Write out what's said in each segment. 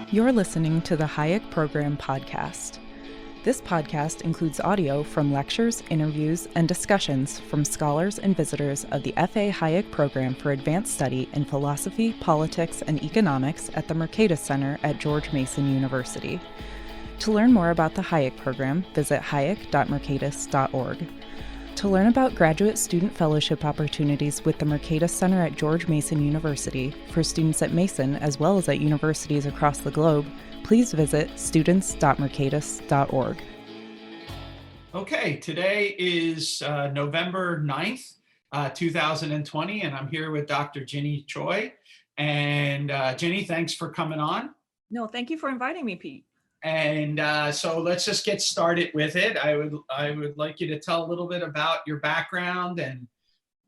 You're listening to the Hayek Program podcast. This podcast includes audio from lectures, interviews, and discussions from scholars and visitors of the F.A. Hayek Program for Advanced Study in Philosophy, Politics, and Economics at the Mercatus Center at George Mason University. To learn more about the Hayek Program, visit hayek.mercatus.org. To learn about graduate student fellowship opportunities with the Mercatus Center at George Mason University for students at Mason as well as at universities across the globe, please visit students.mercatus.org. Okay, today is November 9th, 2020, and I'm here with Dr. Ginny Choi. And Ginny, thanks for coming on. No, thank you for inviting me, Pete. And so let's just get started with it. I would like you to tell a little bit about your background and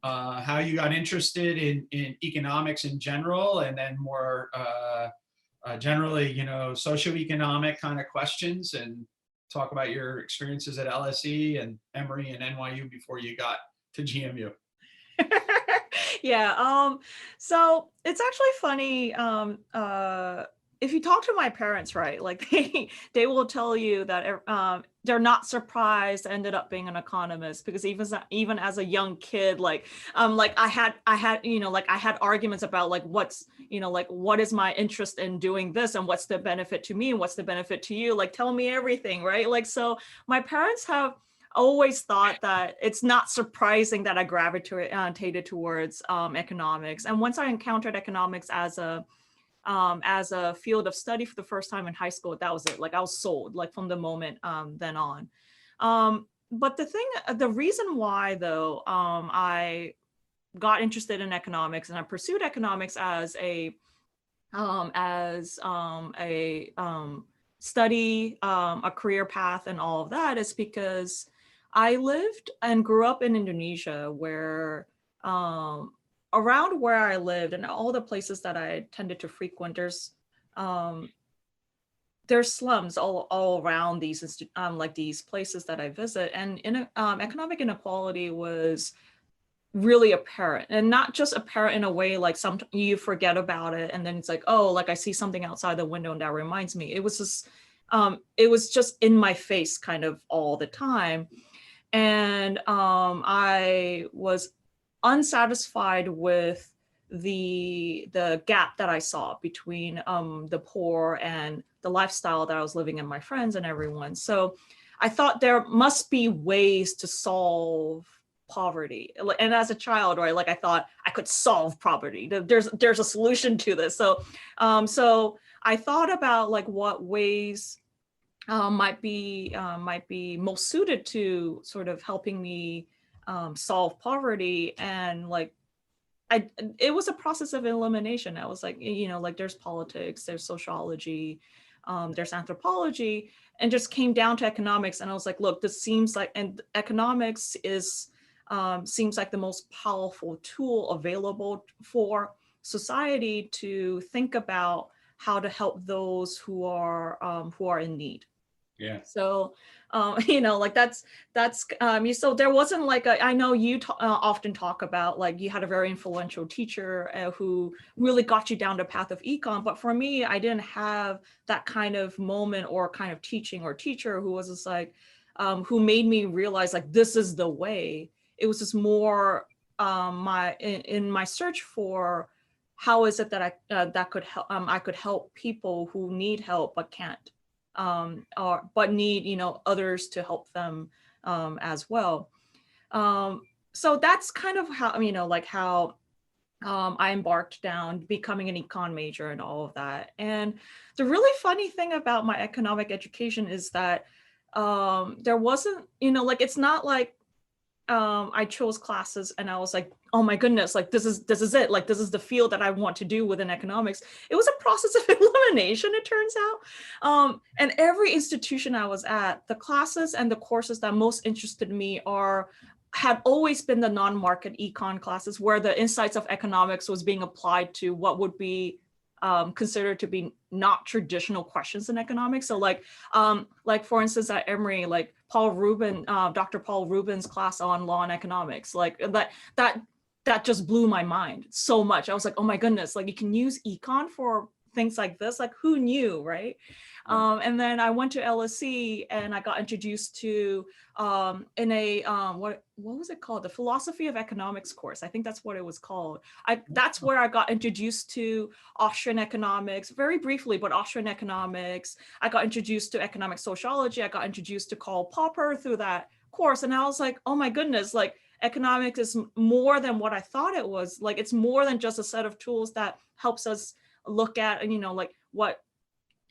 how you got interested in economics in general, and then more generally, socioeconomic kind of questions, and talk about your experiences at LSE and Emory and NYU before you got to GMU. Yeah. So it's actually funny. If you talk to my parents, right, like they will tell you that they're not surprised I ended up being an economist, because even as a young kid, I had arguments about what is my interest in doing this, and what's the benefit to me and what's the benefit to you, like tell me everything, right? So my parents have always thought that it's not surprising that I gravitated towards economics. And once I encountered economics as a field of study for the first time in high school, that was it. I was sold, from the moment then on. But the reason why, though, I got interested in economics and I pursued economics as a study, a career path, and all of that, is because I lived and grew up in Indonesia, where around where I lived and all the places that I tended to frequent, there's slums all around these these places that I visit, and economic inequality was really apparent, and not just apparent in a way some you forget about it and then it's I see something outside the window and that reminds me. It was just in my face kind of all the time, and I was unsatisfied with the gap that I saw between the poor and the lifestyle that I was living in, my friends and everyone. So I thought there must be ways to solve poverty. And as a child, right, I thought I could solve poverty. There's a solution to this. So I thought about what ways might be most suited to sort of helping me solve poverty. And it was a process of elimination. I was there's politics, there's sociology, there's anthropology, and just came down to economics. And I was look, this seems and economics seems like the most powerful tool available for society to think about how to help those who are in need. Yeah. So, that's so there wasn't I know you often talk about you had a very influential teacher who really got you down the path of econ. But for me, I didn't have that kind of moment or kind of teaching or teacher who was just who made me realize this is the way. It was just more in my search for how is it that I could help people who need help but can't. But need others to help them as well. So that's kind of how how I embarked down becoming an econ major and all of that. And the really funny thing about my economic education is that there wasn't it's not I chose classes and I was oh my goodness, this is it, this is the field that I want to do within economics. It was a process of elimination, it turns out. And every institution I was at, the classes and the courses that most interested me had always been the non-market econ classes, where the insights of economics was being applied to what would be considered to be not traditional questions in economics. So for instance, at Emory, Dr. Paul Rubin's class on law and economics, that just blew my mind so much. I was oh my goodness, you can use econ for things like this. Like, who knew, right? And then I went to LSE and I got introduced to in a what was it called? The Philosophy of Economics course. I think that's what it was called. That's where I got introduced to Austrian economics, very briefly, but Austrian economics. I got introduced to economic sociology. I got introduced to Karl Popper through that course, and I was like, oh my goodness, like economics is more than what I thought it was. Like, it's more than just a set of tools that helps us look at, and like what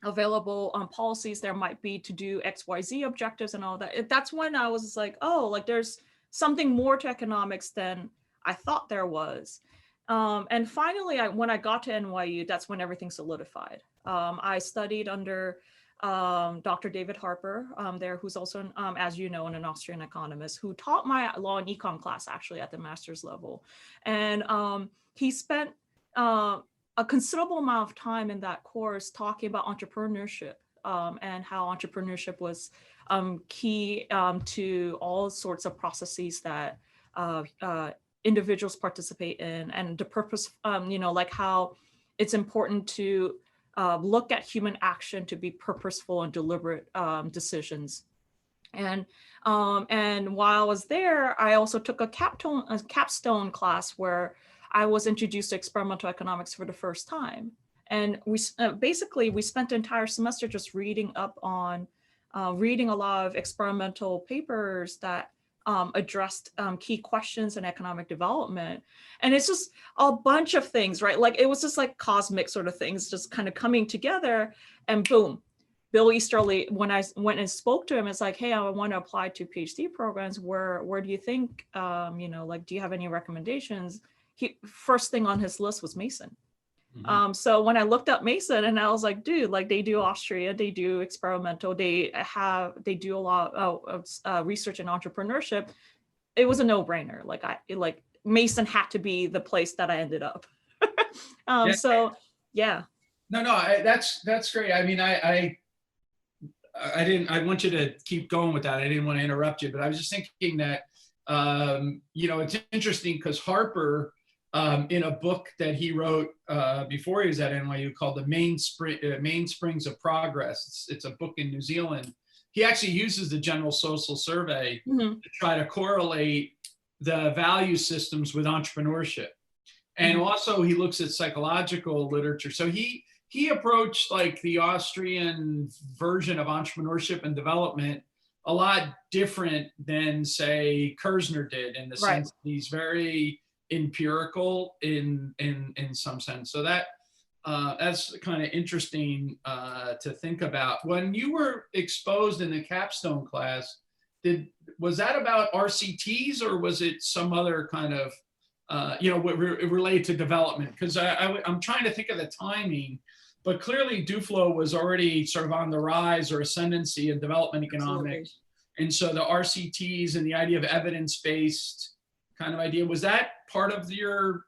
available policies there might be to do XYZ objectives and all that. That's when I was like, oh, like there's something more to economics than I thought there was. And finally, when I got to NYU, that's when everything solidified. I studied under Dr. David Harper there, who's also, as you know, an Austrian economist who taught my law and econ class actually at the master's level. And he spent a considerable amount of time in that course talking about entrepreneurship and how entrepreneurship was key to all sorts of processes that individuals participate in, and the purpose, like how it's important to look at human action to be purposeful and deliberate decisions. And while I was there, I also took a capstone class where I was introduced to experimental economics for the first time. And we basically spent the entire semester just reading up on, reading a lot of experimental papers that addressed key questions in economic development. And it's just a bunch of things, right? Like, it was just like cosmic sort of things just kind of coming together, and boom. Bill Easterly, when I went and spoke to him, it's like, hey, I want to apply to PhD programs. Where do you think, like, do you have any recommendations? First thing on his list was Mason. Mm-hmm. So when I looked up Mason, and I was like, dude, like, they do Austria, they do experimental, they do a lot of research in entrepreneurship. It was a no-brainer. Like Mason had to be the place that I ended up. Yeah. So yeah. No, that's great. I mean, I want you to keep going with that. I didn't want to interrupt you, but I was just thinking that, it's interesting because Harper, in a book that he wrote before he was at NYU called The Mainsprings of Progress. It's a book in New Zealand. He actually uses the General Social Survey to try to correlate the value systems with entrepreneurship. And also he looks at psychological literature. So he approached like the Austrian version of entrepreneurship and development a lot different than, say, Kerzner did, in the sense that he's very empirical in some sense. So that's kind of interesting to think about. When you were exposed in the capstone class, was that about RCTs, or was it some other kind of related to development? Because I'm trying to think of the timing, but clearly Duflo was already sort of on the rise or ascendancy in development economics. Absolutely. And so the RCTs and the idea of evidence-based kind of idea, was that part of your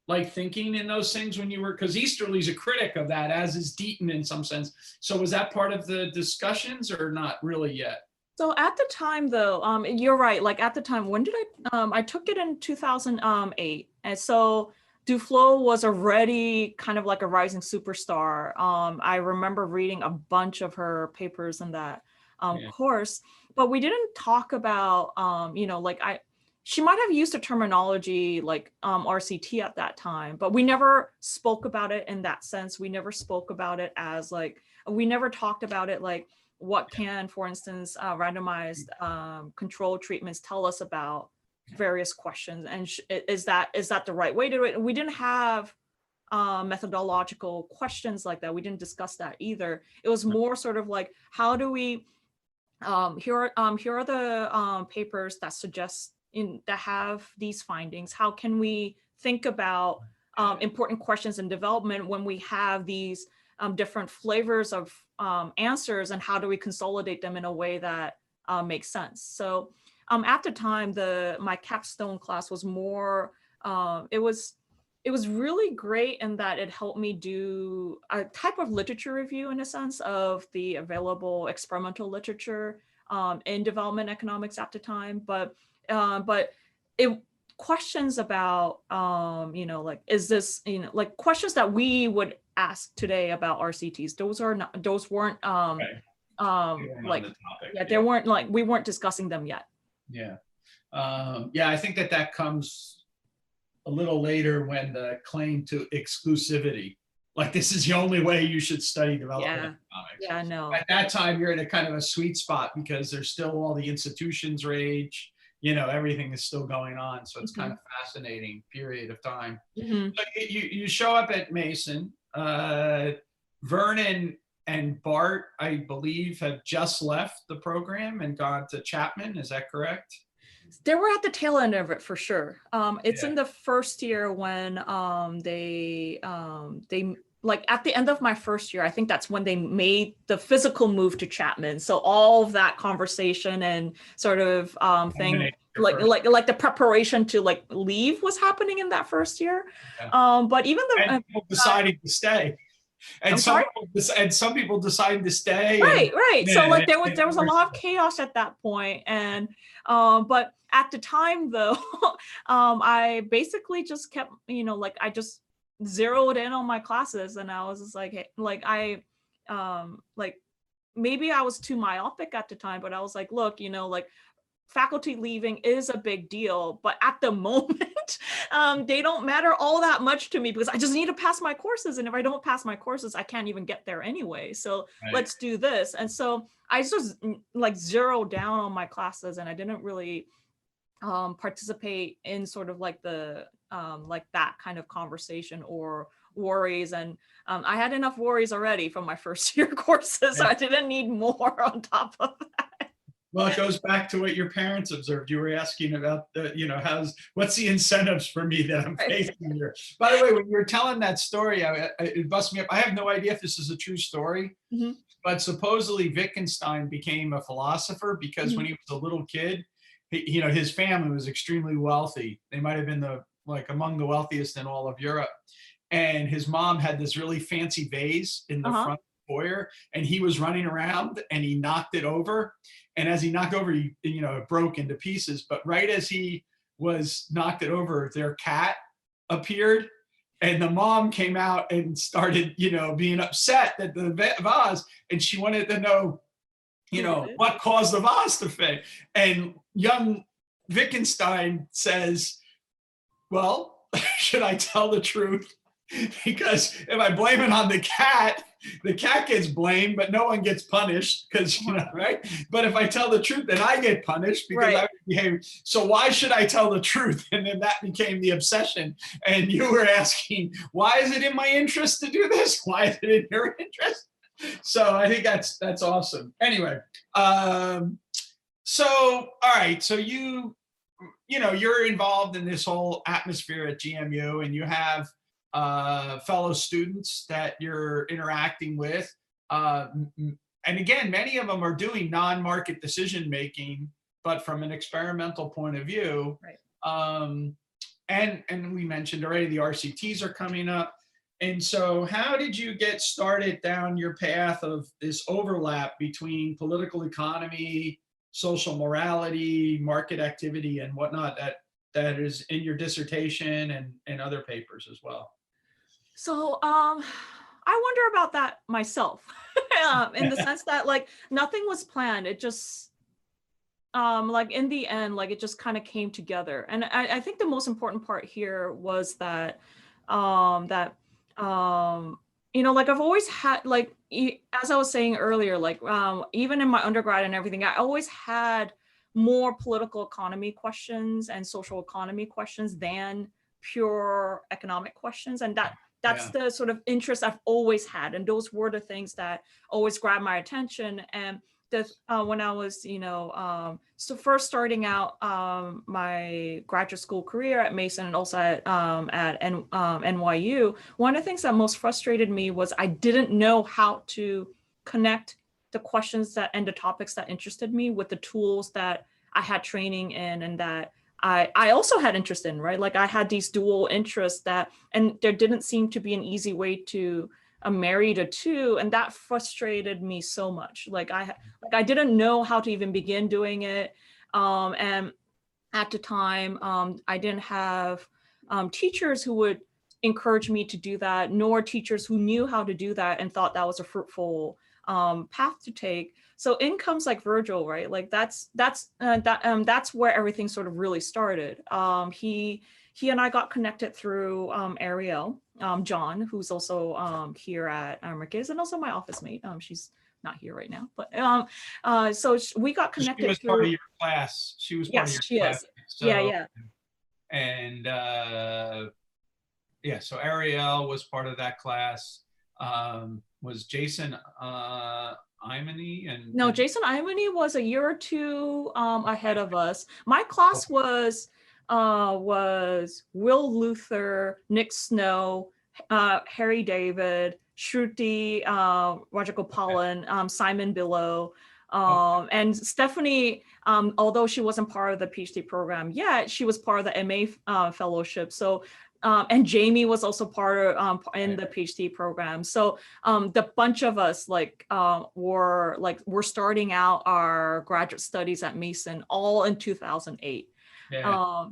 like thinking in those things when you were, because Easterly's a critic of that, as is Deaton in some sense. So was that part of the discussions or not really yet? So at the time though, you're right. Like at the time, when did I took it in 2008. And so Duflo was already kind of like a rising superstar. I remember reading a bunch of her papers in that course, but we didn't talk about, she might have used a terminology like RCT at that time, but we never spoke about it in that sense. We never spoke about it as like, we never talked about it like, what can, for instance, randomized control treatments tell us about various questions? And is that the right way to do it? We didn't have methodological questions like that. We didn't discuss that either. It was more sort of like, how do we, here are the papers that suggest that have these findings. How can we think about important questions in development when we have these different flavors of answers, and how do we consolidate them in a way that makes sense? So at the time, my capstone class was more, it was really great in that it helped me do a type of literature review in a sense of the available experimental literature in development economics at the time. But questions about, like, is this, like questions that we would ask today about RCTs. Those weren't, Right. They weren't like, on the topic. yeah, they weren't like, we weren't discussing them yet. Yeah. Yeah, I think that comes a little later when the claim to exclusivity, like this is the only way you should study development economics. Yeah, no. At that time, you're in a kind of a sweet spot because there's still all the institutions rage, everything is still going on. So it's kind of fascinating period of time. So you show up at Mason. Vernon and Bart, I believe, have just left the program and gone to Chapman. Is that correct? They were at the tail end of it for sure. It's in the first year when they like at the end of my first year, I think that's when they made the physical move to Chapman. So all of that conversation and sort of thing, like the preparation to like leave was happening in that first year. But even the people deciding to stay. And some people decided to stay. Right. So like there was a lot of chaos at that point. And but at the time though, I basically just kept, like I just zeroed in on my classes, and I was just like, hey, like maybe I was too myopic at the time, but I was like, look, like faculty leaving is a big deal, but at the moment, they don't matter all that much to me because I just need to pass my courses. And if I don't pass my courses, I can't even get there anyway. So let's do this. And so I just like zeroed down on my classes, and I didn't really participate in sort of like the like that kind of conversation or worries. And I had enough worries already from my first year courses, so I didn't need more on top of that. Well, it goes back to what your parents observed. You were asking about what's the incentives for me that I'm facing here. By the way, when you were telling that story, it busted me up. I have no idea if this is a true story, but supposedly Wittgenstein became a philosopher because when he was a little kid, his family was extremely wealthy. They might have been among the wealthiest in all of Europe. And his mom had this really fancy vase in the front foyer, and he was running around and he knocked it over. And as he knocked over, it broke into pieces. But right as he was knocked it over, their cat appeared, and the mom came out and started, being upset that the vase, and she wanted to know, what caused the vase to fail. And young Wittgenstein says, well, should I tell the truth? Because if I blame it on the cat gets blamed, but no one gets punished because, right? But if I tell the truth, then I get punished because I behave. So why should I tell the truth? And then that became the obsession. And you were asking, why is it in my interest to do this? Why is it in your interest? So I think that's awesome. Anyway, so, all right. So you're involved in this whole atmosphere at GMU, and you have fellow students that you're interacting with. And again, many of them are doing non-market decision making, but from an experimental point of view. Right. And we mentioned already the RCTs are coming up. And so how did you get started down your path of this overlap between political economy, social morality, market activity, and whatnot that is in your dissertation and other papers as well? So I wonder about that myself, in the sense that like nothing was planned. It just like in the end, like it just kind of came together. And I think the most important part here was that like I've always had, like, as I was saying earlier, like even in my undergrad and everything, I always had more political economy questions and social economy questions than pure economic questions. And that's the sort of interest I've always had. And those were the things that always grabbed my attention. And when I was, so first starting out my graduate school career at Mason and also at NYU, one of the things that most frustrated me was I didn't know how to connect the questions and the topics that interested me with the tools that I had training in and that I also had interest in, right? Like I had these dual interests and there didn't seem to be an easy way to marry the two, and that frustrated me so much. Like I didn't know how to even begin doing it, and at the time, I didn't have teachers who would encourage me to do that, nor teachers who knew how to do that and thought that was a fruitful path to take. So in comes like Virgil, right? Like that's where everything sort of really started. He and I got connected through Ariel, John, who's also here at Mercades, and also my office mate. She's not here right now, but so we got connected. She was through, part of your class. She was part of yes, your she class. is. So, Yeah. And yeah, so Ariel was part of that class. Was Jason Imony and No, Jason Imony was a year or two ahead of us. My class was Will Luther, Nick Snow, Harry David, Shruti, Rajagopalan, Simon Billow, and Stephanie, although she wasn't part of the PhD program yet, she was part of the MA fellowship. So and Jamie was also part of in the PhD program. So the bunch of us were starting out our graduate studies at Mason all in 2008. yeah.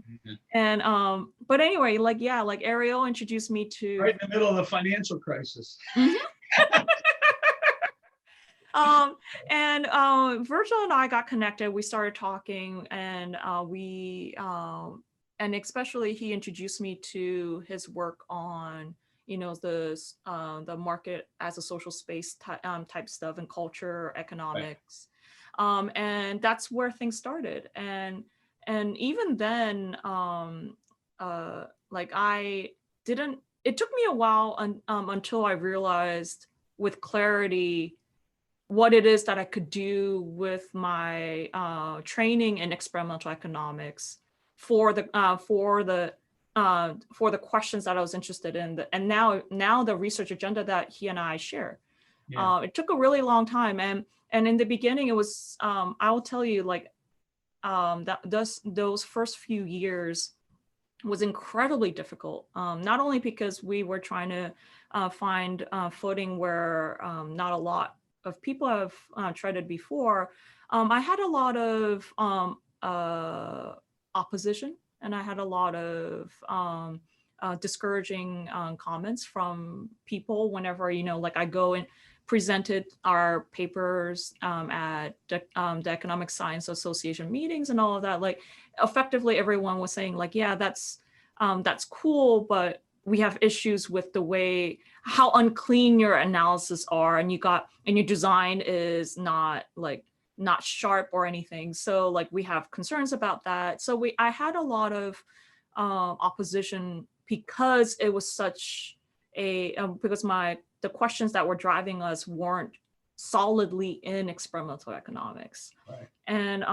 But anyway, like Ariel introduced me to Right in the middle of the financial crisis. Virgil and I got connected. We started talking, and and especially he introduced me to his work on, the market as a social space type stuff, and culture, economics, and that's where things started. And even then, it took me a while until I realized with clarity what it is that I could do with my training in experimental economics for the questions that I was interested in, and now the research agenda that he and I share. Yeah. It took a really long time, and in the beginning, it was I will tell you, like those first few years was incredibly difficult. Not only because we were trying to find footing where not a lot of people have treaded before. I had a lot of opposition, and I had a lot of discouraging comments from people whenever, like I go and presented our papers at the Economic Science Association meetings and all of that. Like effectively everyone was saying like, yeah, that's cool, but we have issues with the way how unclean your analysis are, and your design is not sharp or anything. So like we have concerns about that. So I had a lot of opposition because it was such a because the questions that were driving us weren't solidly in experimental economics. Right. And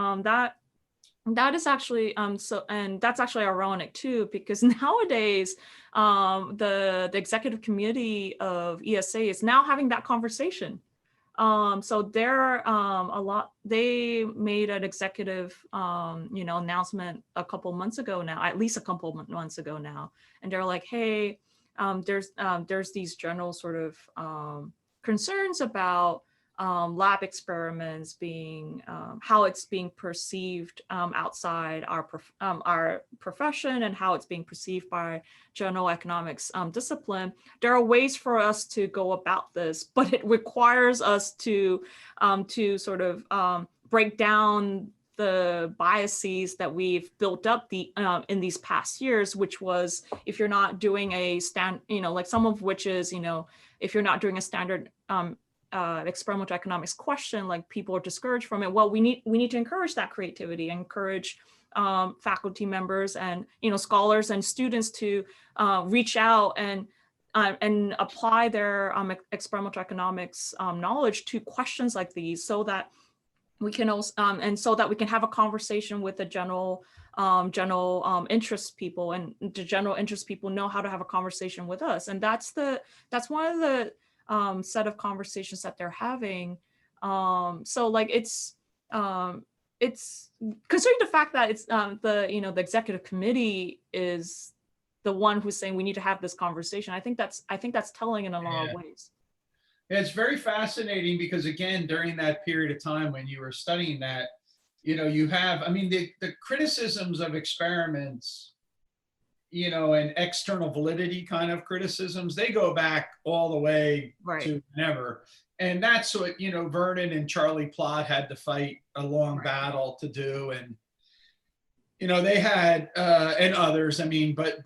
that is actually and that's actually ironic too, because nowadays the executive committee of ESA is now having that conversation. So they're they made an executive announcement a couple months ago now, at least a couple months ago now, and they're like, hey, there's these general sort of concerns about lab experiments being how it's being perceived outside our profession, and how it's being perceived by general economics discipline. There are ways for us to go about this, but it requires us to sort of break down the biases that we've built up in these past years, which was, if you're not doing a like some of which is, if you're not doing a standard experimental economics question, like people are discouraged from it. Well, we need to encourage that creativity, encourage faculty members and scholars and students to reach out and apply their experimental economics knowledge to questions like these, so that we can also and so that we can have a conversation with the general interest people, and the general interest people know how to have a conversation with us. And that's one of the set of conversations that they're having. So like it's considering the fact that it's the executive committee is the one who's saying we need to have this conversation. I think that's telling in a lot of ways. Yeah, it's very fascinating because again, during that period of time when you were studying that, you have, I mean, the criticisms of experiments, and external validity kind of criticisms, they go back all the way Right. to never. And that's what, Vernon and Charlie Plott had to fight a long Right. battle to do. And, they had, and others, I mean, but,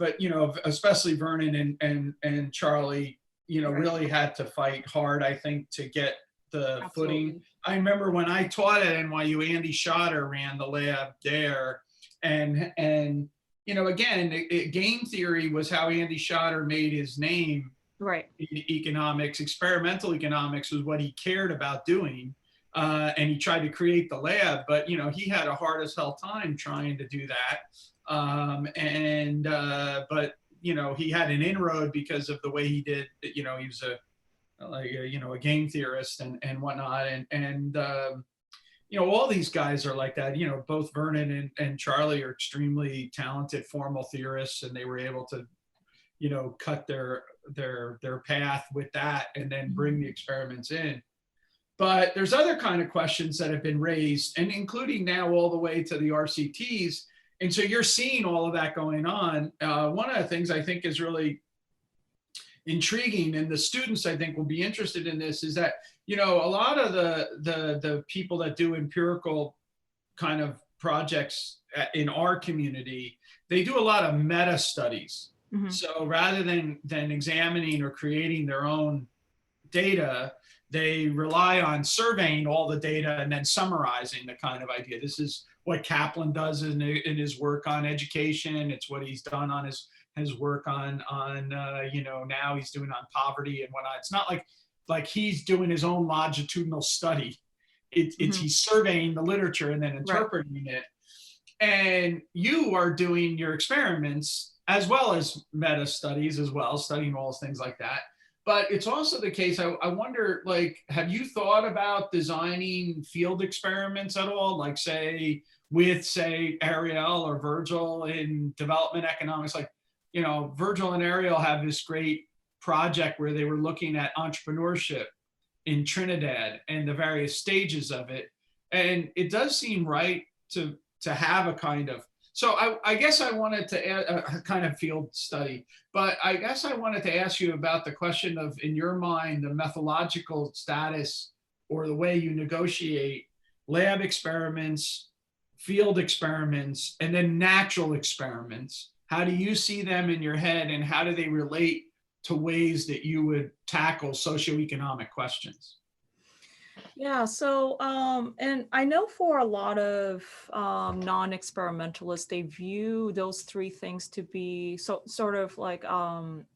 especially Vernon and Charlie, Right. really had to fight hard, I think, to get the Absolutely. footing. I remember when I taught at NYU, Andy Schotter ran the lab there. And again, game theory was how Andy Schotter made his name Right. in economics. Experimental economics was what he cared about doing. And he tried to create the lab, but he had a hard as hell time trying to do that. But he had an inroad because of the way he did. He was a game theorist and whatnot, and all these guys are like that. Both Vernon and Charlie are extremely talented formal theorists, and they were able to cut their path with that and then bring the experiments in. But there's other kind of questions that have been raised, and including now all the way to the RCTs. And so you're seeing all of that going on. One of the things I think is really intriguing, and the students I think will be interested in this, is that a lot of the people that do empirical kind of projects in our community, they do a lot of meta studies. Mm-hmm. So rather than examining or creating their own data, they rely on surveying all the data and then summarizing the kind of idea. This is what Kaplan does in his work on education. It's what he's done on his work on now he's doing on poverty and whatnot. It's not like he's doing his own longitudinal study. It's mm-hmm. He's surveying the literature and then interpreting it. And you are doing your experiments as well as meta studies as well, studying all those things like that. But it's also the case, I wonder, have you thought about designing field experiments at all? Like with Ariel or Virgil in development economics? Virgil and Ariel have this great project where they were looking at entrepreneurship in Trinidad and the various stages of it. And it does seem right to have a kind of, so I guess I wanted to add a kind of field study, but I guess I wanted to ask you about the question of, in your mind, the methodological status or the way you negotiate lab experiments, field experiments, and then natural experiments. How do you see them in your head, and how do they relate to ways that you would tackle socioeconomic questions? Yeah, so, and I know for a lot of non-experimentalists, they view those three things to be sort of like,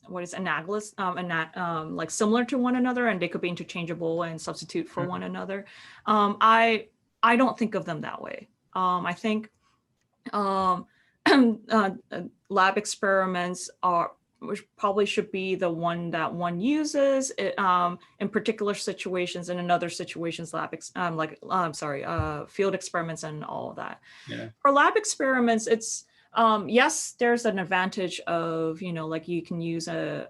what is analogous, like similar to one another, and they could be interchangeable and substitute for one another. I don't think of them that way. I think lab experiments which probably should be the one that one uses in particular situations, and in other situations, field experiments and all of that. Yeah. For lab experiments, it's yes, there's an advantage of you can use a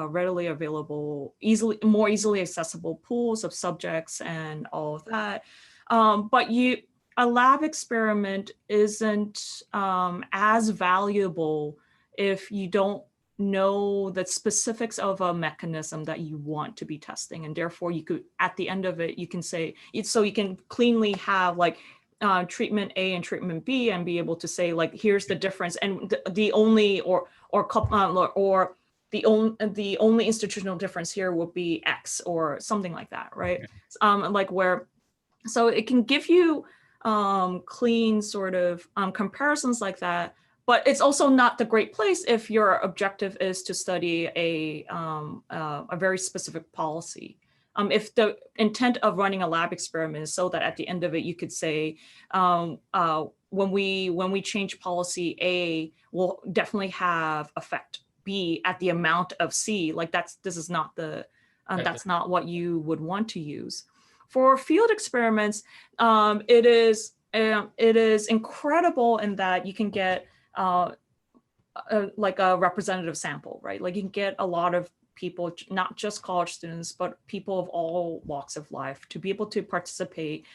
readily available, more easily accessible pools of subjects and all of that. But a lab experiment isn't as valuable if you don't know the specifics of a mechanism that you want to be testing. And therefore you could, at the end of it, you can say, so you can cleanly have treatment A and treatment B and be able to say, here's the difference. And the only, the only institutional difference here would be X or something like that, right? Yeah. So it can give you clean sort of comparisons like that. But it's also not the great place if your objective is to study a very specific policy. If the intent of running a lab experiment is so that at the end of it, you could say, when we change policy A, we'll definitely have effect B at the amount of C. This is not that's not what you would want to use. For field experiments, it is incredible in that you can get a representative sample, right? You can get a lot of people, not just college students, but people of all walks of life, to be able to participate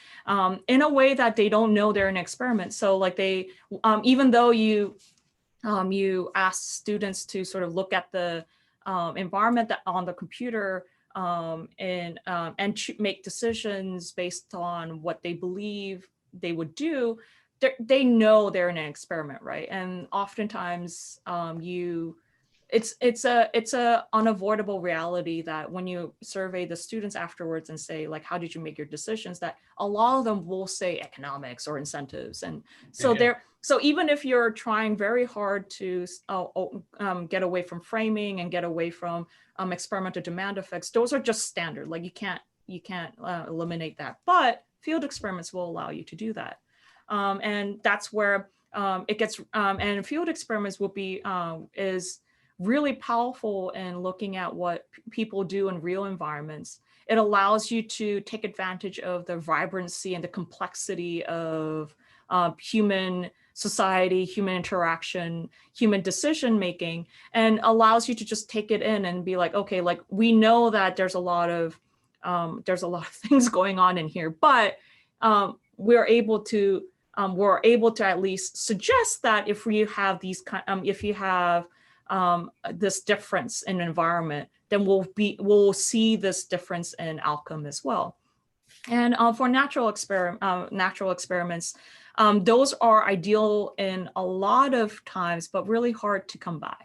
in a way that they don't know they're in an experiment. So like they, even though you ask students to sort of look at the environment that on the computer and make decisions based on what they believe they would do, they know they're in an experiment, right? And oftentimes it's a unavoidable reality that when you survey the students afterwards and say, like, how did you make your decisions, that a lot of them will say economics or incentives. And so so even if you're trying very hard to get away from framing and get away from experimental demand effects, those are just standard. Like you can't eliminate that, but field experiments will allow you to do that. And that's where it gets, and field experiments will be, is really powerful in looking at what people do in real environments. It allows you to take advantage of the vibrancy and the complexity of human society, human interaction, human decision making, and allows you to just take it in and be like, okay, like we know that there's a lot of things going on in here, but we're able to at least suggest that if you have these if you have this difference in environment, then we'll see this difference in outcome as well. And for natural experiments, those are ideal in a lot of times, but really hard to come by.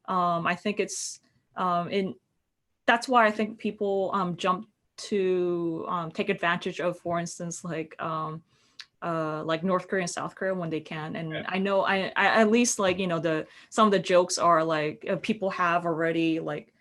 I think it's that's why I think people jump to take advantage of, for instance, like North Korea and South Korea when they can. And I know I at least, like, you know, some of the jokes are like people have already like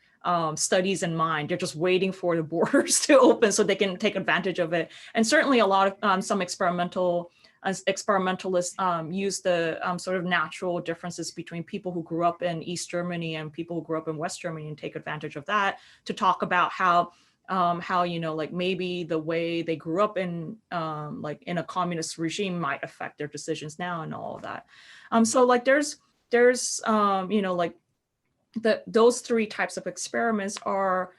studies in mind. They're just waiting for the borders to open so they can take advantage of it. And certainly a lot of some experimentalists use the sort of natural differences between people who grew up in East Germany and people who grew up in West Germany and take advantage of that to talk about how, you know, like maybe the way they grew up in like in a communist regime might affect their decisions now and all of that. So like there's you know, like those three types of experiments are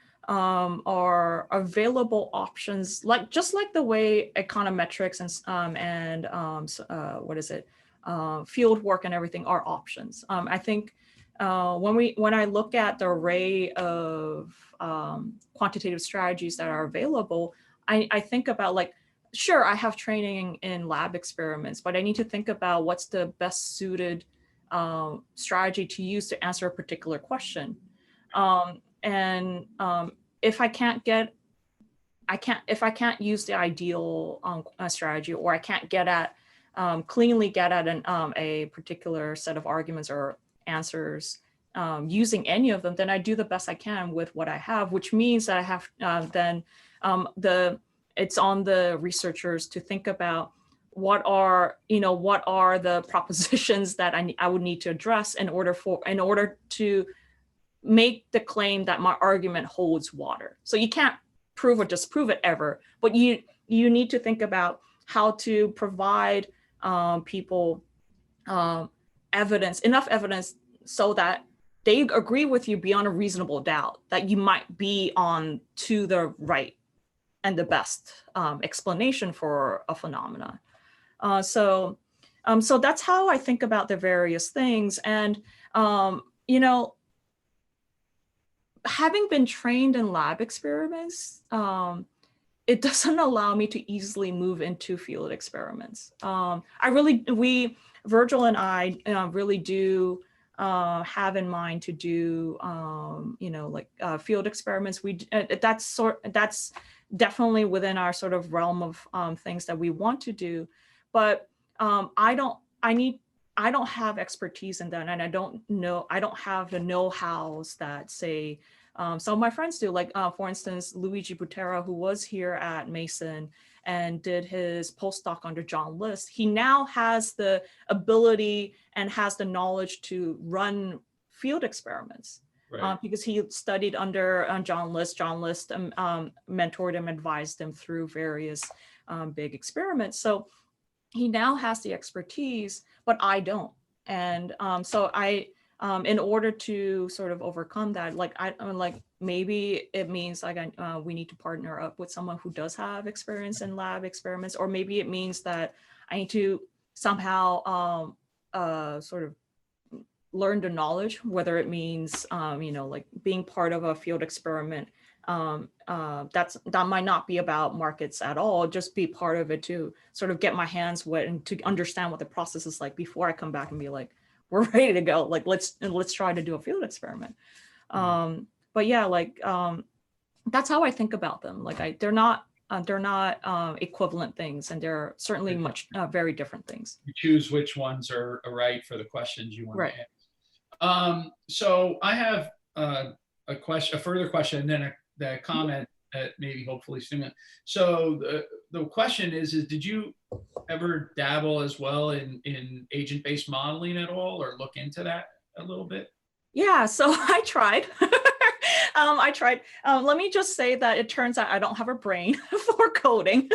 available options, like just like the way econometrics and what is it, field work and everything are options. I think when I look at the array of quantitative strategies that are available, I think about, like, sure, I have training in lab experiments, but I need to think about what's the best suited strategy to use to answer a particular question. If I can't use the ideal strategy, or I can't get at cleanly get at a particular set of arguments or answers using any of them, then I do the best I can with what I have, which means that I have it's on the researchers to think about what are the propositions that I would need to address in order to make the claim that my argument holds water. So you can't prove or disprove it ever, but you need to think about how to provide people enough evidence so that they agree with you beyond a reasonable doubt that you might be on to the right and the best explanation for a phenomenon. So that's how I think about the various things. And, you know, having been trained in lab experiments, it doesn't allow me to easily move into field experiments. Virgil and I really do have in mind to do, you know, like field experiments. That's definitely within our sort of realm of things that we want to do, but I don't have expertise in that, and I don't have the know-hows that, say, some of my friends do. Like, for instance, Luigi Butera, who was here at Mason and did his postdoc under John List, he now has the ability and has the knowledge to run field experiments. Right. Because he studied under John List. John List mentored him, advised him through various big experiments. So he now has the expertise, but I don't. And so in order to sort of overcome that, like I'm like, maybe it means like we need to partner up with someone who does have experience in lab experiments, or maybe it means that I need to somehow sort of learn the knowledge, whether it means like being part of a field experiment. That might not be about markets at all, just be part of it to sort of get my hands wet and to understand what the process is like before I come back and be like, we're ready to go, like let's try to do a field experiment. But yeah, like that's how I think about them. Like they're not equivalent things, and they're certainly much very different things. You choose which ones are right for the questions you want Right. to ask. So I have a further question, and then a comment that maybe hopefully soon. So the question is did you ever dabble as well in agent-based modeling at all, or look into that a little bit? Yeah, so I tried. Let me just say that it turns out I don't have a brain for coding.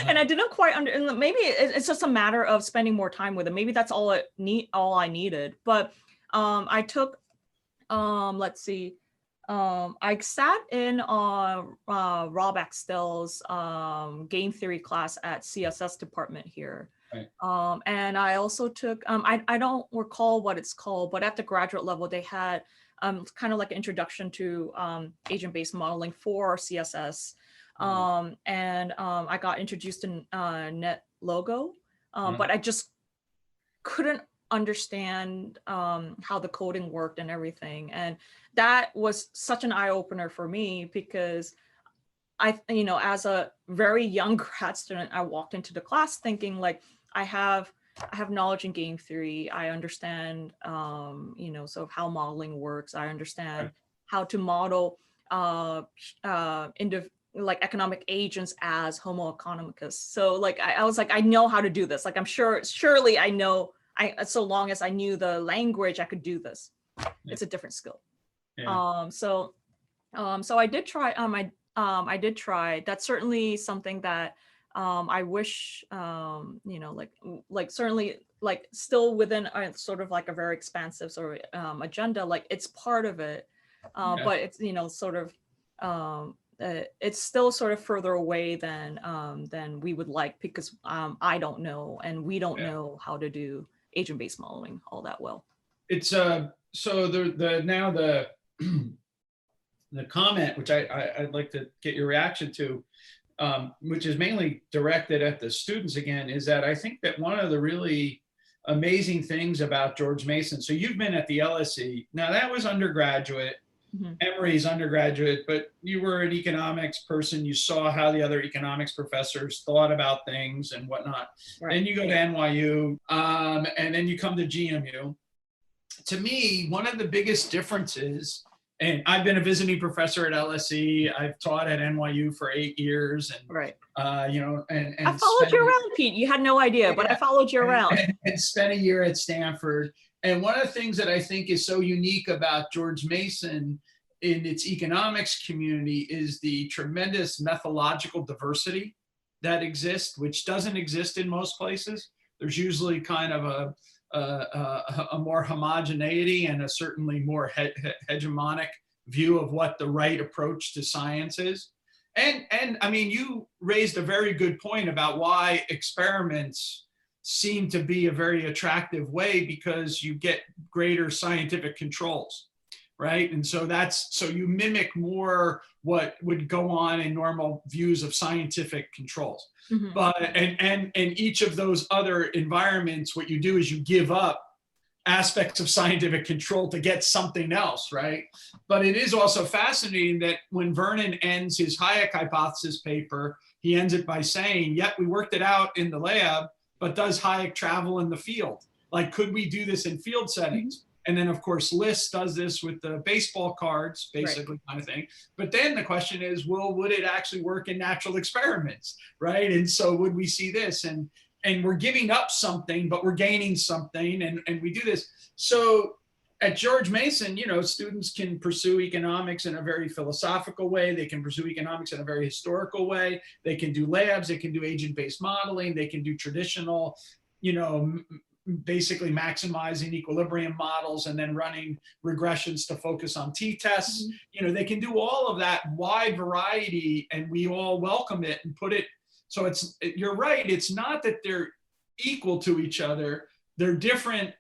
And I didn't quite maybe it's just a matter of spending more time with it. Maybe that's all I needed. But I took, let's see, I sat in on Rob Axtell's game theory class at CSS department here. Right. And I also took, I don't recall what it's called, but at the graduate level, they had kind of like an introduction to agent-based modeling for CSS. And I got introduced to Net Logo, but I just couldn't understand how the coding worked and everything. And that was such an eye-opener for me, because as a very young grad student, I walked into the class thinking like, I have knowledge in game theory. I understand, sort of how modeling works. I understand how to model like economic agents as Homo economicus. So like, I was like, I know how to do this. Like, I'm surely I know, so long as I knew the language, I could do this. It's a different skill. Yeah. So I did try, I did try. That's certainly something that I wish, like certainly like still within a sort of like a very expansive sort of agenda, like it's part of it, but it's, sort of, it's still sort of further away than we would like, because I don't know, and we don't know how to do agent-based modeling all that well. It's so the the comment, which I'd like to get your reaction to, which is mainly directed at the students again, is that I think that one of the really amazing things about George Mason, so you've been at the LSE, now that was undergraduate, Emory's undergraduate, but you were an economics person, you saw how the other economics professors thought about things and whatnot. Right. Then you go to NYU, and then you come to GMU. To me, one of the biggest differences, and I've been a visiting professor at LSE. I've taught at NYU for 8 years, and and I followed you around, Pete. You had no idea, but I followed you around. And spent a year at Stanford. And one of the things that I think is so unique about George Mason in its economics community is the tremendous methodological diversity that exists, which doesn't exist in most places. There's usually kind of a more homogeneity and a certainly more hegemonic view of what the right approach to science is. And I mean, you raised a very good point about why experiments seem to be a very attractive way, because you get greater scientific controls, right? And so so you mimic more what would go on in normal views of scientific controls. But and each of those other environments, what you do is you give up aspects of scientific control to get something else, right? But it is also fascinating that when Vernon ends his Hayek hypothesis paper, he ends it by saying, yep, we worked it out in the lab, but does Hayek travel in the field? Like, could we do this in field settings? And then, of course, List does this with the baseball cards, basically, kind of thing. But then the question is, well, would it actually work in natural experiments, right? And so would we see this? And we're giving up something, but we're gaining something, and we do this. So at George Mason, students can pursue economics in a very philosophical way. They can pursue economics in a very historical way. They can do labs. They can do agent-based modeling. They can do traditional, basically maximizing equilibrium models and then running regressions to focus on t-tests. They can do all of that wide variety, and we all welcome it and put it. So you're right, it's not that they're equal to each other. They're different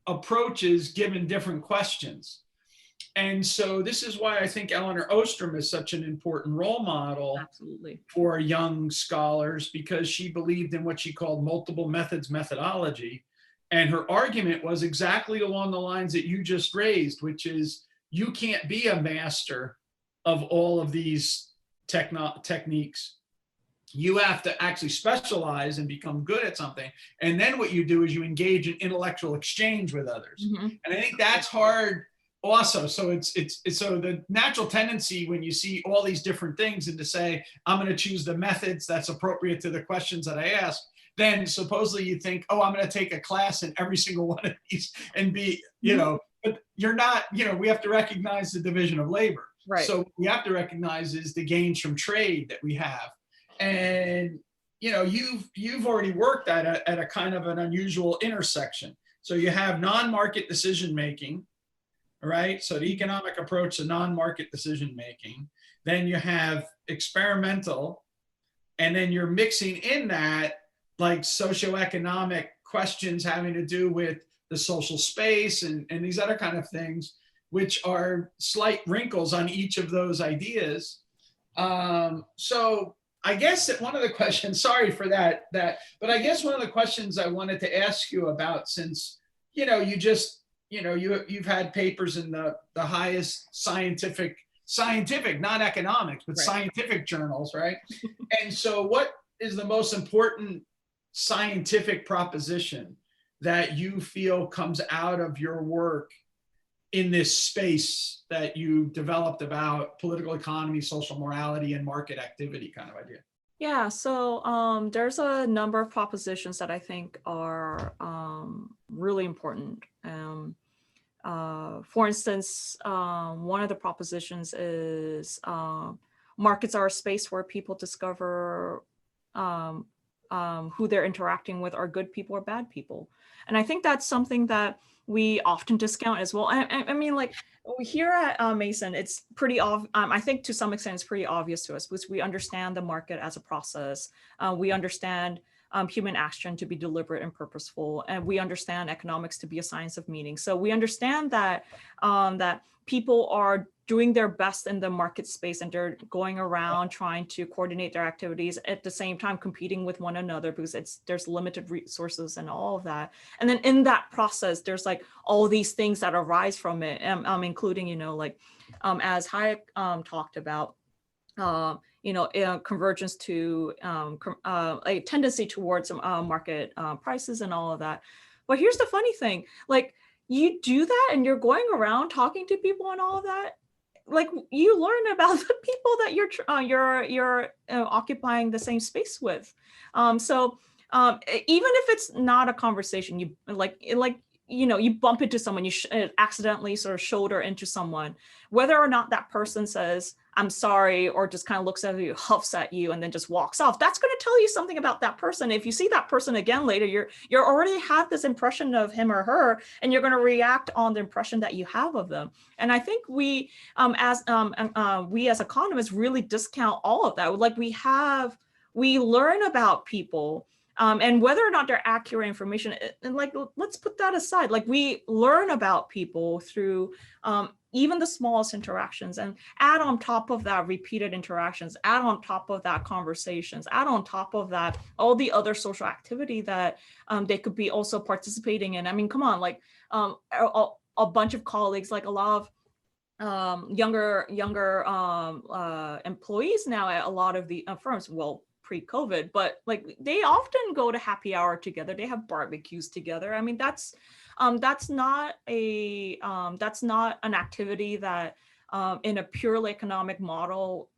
approaches given different questions. And so this is why I think Eleanor Ostrom is such an important role model. Absolutely. For young scholars, because she believed in what she called multiple methods methodology. And her argument was exactly along the lines that you just raised, which is you can't be a master of all of these techniques. You have to actually specialize and become good at something. And then what you do is you engage in intellectual exchange with others. And I think that's hard also. So it's so the natural tendency when you see all these different things and to say, I'm going to choose the methods that's appropriate to the questions that I ask, then supposedly you think, oh, I'm going to take a class in every single one of these and be, but you're not, we have to recognize the division of labor. Right. So what we have to recognize is the gains from trade that we have. And, you've already worked at a kind of an unusual intersection. So you have non-market decision-making, right? So the economic approach to non-market decision-making, then you have experimental, and then you're mixing in that like socioeconomic questions having to do with the social space and these other kind of things, which are slight wrinkles on each of those ideas. So I guess that one of the questions, sorry for that, but I guess one of the questions I wanted to ask you about, since, you've had papers in the highest scientific, not economics, but scientific journals, right? And so what is the most important scientific proposition that you feel comes out of your work in this space that you developed about political economy, social morality, and market activity kind of idea? Yeah, so there's a number of propositions that I think are really important. For instance, one of the propositions is markets are a space where people discover who they're interacting with are good people or bad people. And I think that's something that we often discount as well. I mean, like here at Mason, it's pretty obvious. I think to some extent it's pretty obvious to us because we understand the market as a process. We understand human action to be deliberate and purposeful, and we understand economics to be a science of meaning. So we understand that that people are doing their best in the market space, and they're going around trying to coordinate their activities at the same time competing with one another because there's limited resources and all of that. And then in that process, there's like all these things that arise from it, including, as Hayek talked about, convergence to a tendency towards market prices and all of that. But here's the funny thing, like you do that and you're going around talking to people and all of that, like you learn about the people that you're occupying the same space with. So even if it's not a conversation, you you bump into someone, you accidentally sort of shoulder into someone, whether or not that person says, I'm sorry, or just kind of looks at you, huffs at you, and then just walks off. That's going to tell you something about that person. If you see that person again later, you're already have this impression of him or her, and you're going to react on the impression that you have of them. And I think we, as economists, really discount all of that. Like we learn about people. And whether or not they're accurate information, and like, let's put that aside. Like we learn about people through even the smallest interactions, and add on top of that repeated interactions, add on top of that conversations, add on top of that all the other social activity that they could be also participating in. I mean, come on, like a bunch of colleagues, like a lot of younger employees now at a lot of the firms, well, pre-COVID, but like they often go to happy hour together. They have barbecues together. I mean, that's not an activity that in a purely economic model,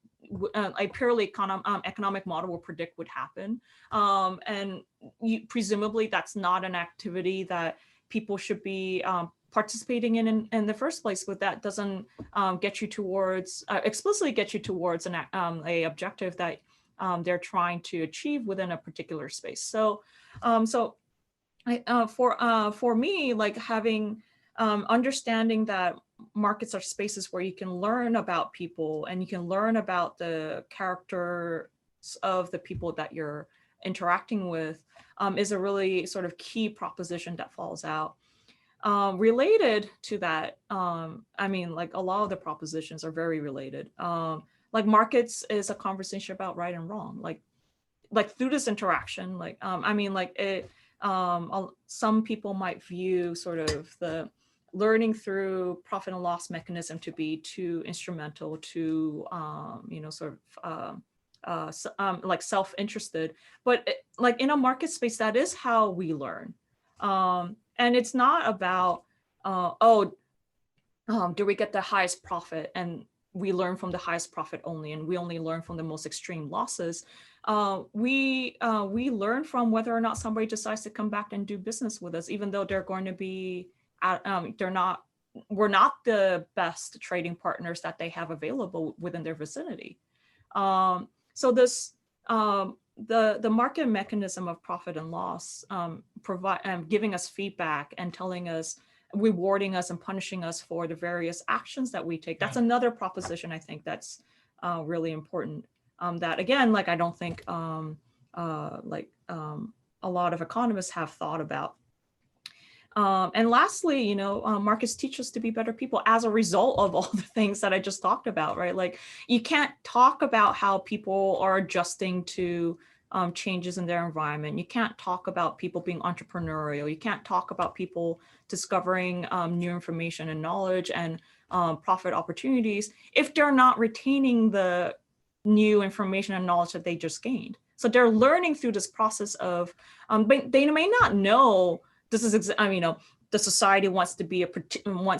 economic model will predict would happen. And presumably that's not an activity that people should be participating in the first place, but that doesn't get you towards explicitly get you towards a objective that they're trying to achieve within a particular space. So For me, like having understanding that markets are spaces where you can learn about people and you can learn about the characters of the people that you're interacting with is a really sort of key proposition that falls out. Related to that, I mean, like a lot of the propositions are very related. Like markets is a conversation about right and wrong. Like through this interaction, like I mean, like it. Some people might view sort of the learning through profit and loss mechanism to be too instrumental, to sort of like self-interested, but like in a market space, that is how we learn. And it's not about, do we get the highest profit and we learn from the highest profit only, and we only learn from the most extreme losses. We learn from whether or not somebody decides to come back and do business with us, even though they're going to be, we're not the best trading partners that they have available within their vicinity. So this, the market mechanism of profit and loss giving us feedback and telling us, rewarding us and punishing us for the various actions that we take. That's another proposition I think that's really important. That again, like I don't think a lot of economists have thought about. And lastly, markets teach us to be better people as a result of all the things that I just talked about, right? Like you can't talk about how people are adjusting to changes in their environment. You can't talk about people being entrepreneurial. You can't talk about people discovering new information and knowledge and profit opportunities if they're not retaining the new information and knowledge that they just gained. So they're learning through this process of, but they may not know this is, the society wants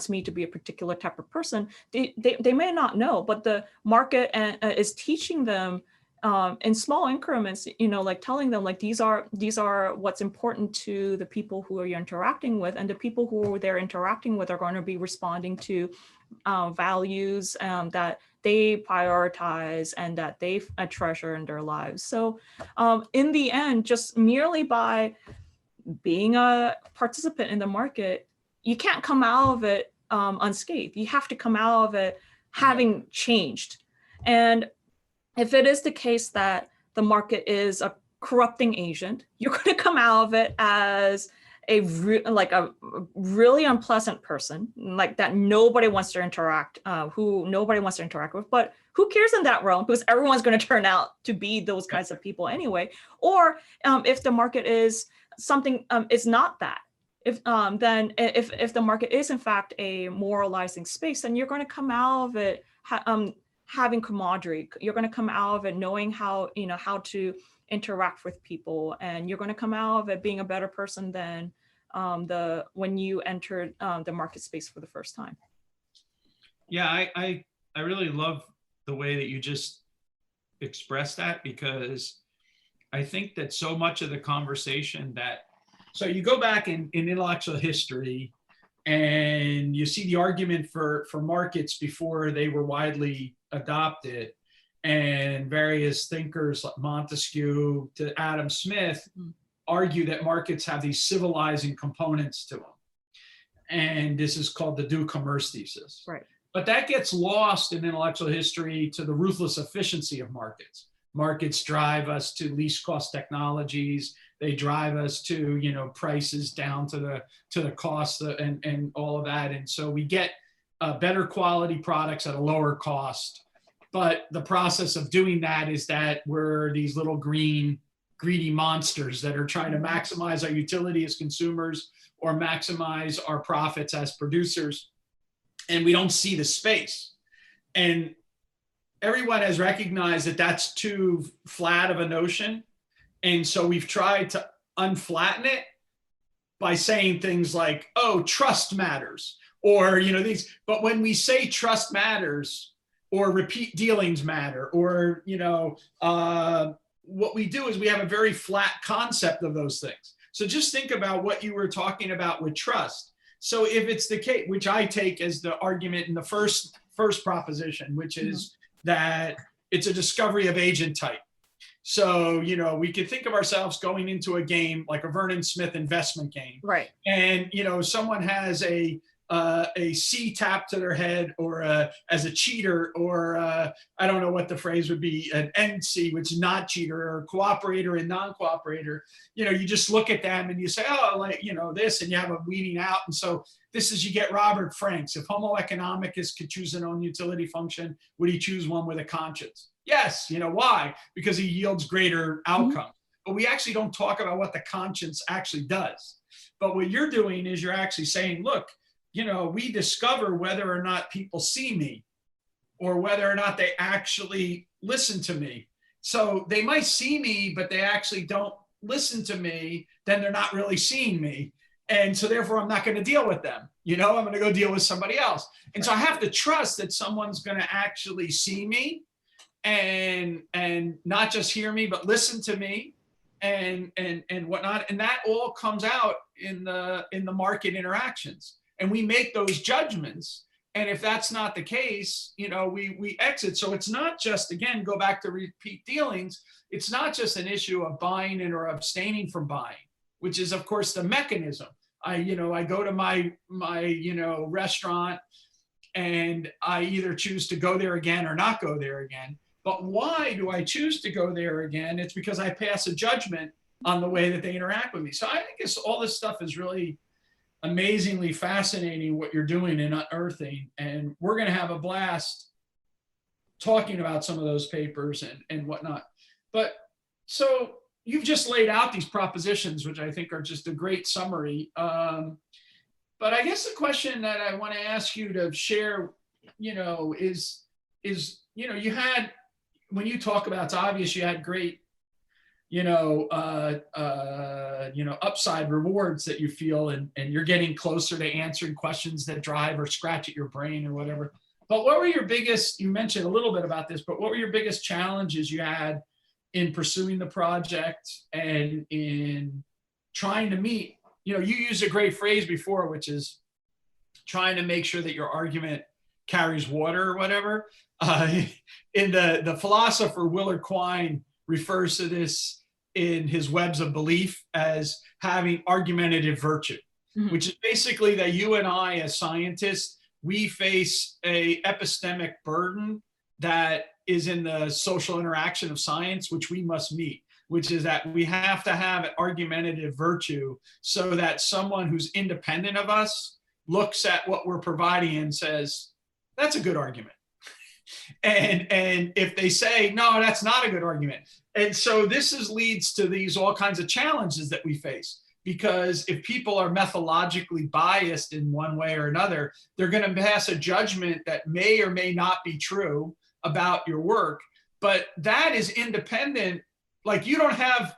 me to be a particular type of person. They may not know, but the market is teaching them in small increments, like telling them like these are what's important to the people who you're interacting with, and the people who they're interacting with are going to be responding to values that they prioritize and that they treasure in their lives. So in the end, just merely by being a participant in the market, you can't come out of it unscathed. You have to come out of it having changed. And if it is the case that the market is a corrupting agent, you're going to come out of it as a really unpleasant person, like that nobody wants to interact, with. But who cares in that realm? Because everyone's going to turn out to be those kinds of people anyway. Or if the market is something, it's not that. If the market is in fact a moralizing space, then you're going to come out of it having camaraderie. You're going to come out of it knowing how to interact with people, and you're going to come out of it being a better person than when you entered the market space for the first time. Yeah, I really love the way that you just expressed that, because I think that so much of the conversation so you go back in intellectual history and you see the argument for markets before they were widely adopted, and various thinkers like Montesquieu to Adam Smith argue that markets have these civilizing components to them. And this is called the do commerce thesis. Right. But that gets lost in intellectual history to the ruthless efficiency of markets. Markets drive us to least cost technologies. They drive us to, prices down to the cost and all of that. And so we get better quality products at a lower cost. But the process of doing that is that we're these little green, greedy monsters that are trying to maximize our utility as consumers or maximize our profits as producers. And we don't see the space. And everyone has recognized that that's too flat of a notion. And so we've tried to unflatten it by saying things like, oh, trust matters, or, these. But when we say trust matters, or repeat dealings matter, or, what we do is we have a very flat concept of those things. So just think about what you were talking about with trust. So if it's the case, which I take as the argument in the first proposition, which is that it's a discovery of agent type. So, you know, we could think of ourselves going into a game like a Vernon Smith investment game. Right. And, you know, someone has a C tap to their head, or as a cheater, or I don't know what the phrase would be, an NC, which is not cheater, or cooperator and non-cooperator. You know, you just look at them and you say, oh, like, you know, this, and you have a weeding out. And so this is, you get Robert Franks. If Homo economicus could choose an own utility function, would he choose one with a conscience? Yes. You know, why? Because he yields greater outcome. But we actually don't talk about what the conscience actually does. But what you're doing is you're actually saying, look, you know, we discover whether or not people see me, or whether or not they actually listen to me. So they might see me, but they actually don't listen to me, then they're not really seeing me. And so therefore I'm not going to deal with them. You know, I'm going to go deal with somebody else. And so I have to trust that someone's going to actually see me, and not just hear me, but listen to me, and whatnot. And that all comes out in the market interactions. And we make those judgments. And if that's not the case, you know, we exit. So it's not just, again, go back to repeat dealings. It's not just an issue of buying in or abstaining from buying, which is, of course, the mechanism. I go to my restaurant, and I either choose to go there again or not go there again. But why do I choose to go there again? It's because I pass a judgment on the way that they interact with me. So I think all this stuff is really amazingly fascinating, what you're doing in unearthing. And we're going to have a blast talking about some of those papers and whatnot. But so you've just laid out these propositions, which I think are just a great summary. But I guess the question that I want to ask you to share, you know, is, you know, you had, when you talk about, it's obvious you had great, upside rewards that you feel, and you're getting closer to answering questions that drive or scratch at your brain or whatever. But what were your biggest, you mentioned a little bit about this, but what were your biggest challenges you had in pursuing the project and in trying to meet, you know, you used a great phrase before, which is trying to make sure that your argument carries water or whatever. In the philosopher Willard Quine refers to this in his Webs of Belief as having argumentative virtue, which is basically that you and I as scientists, we face a epistemic burden that is in the social interaction of science, which we must meet, which is that we have to have an argumentative virtue so that someone who's independent of us looks at what we're providing and says, that's a good argument. And if they say, no, that's not a good argument. And so this leads to these all kinds of challenges that we face, because if people are methodologically biased in one way or another, they're going to pass a judgment that may or may not be true about your work. But that is independent. Like, you don't have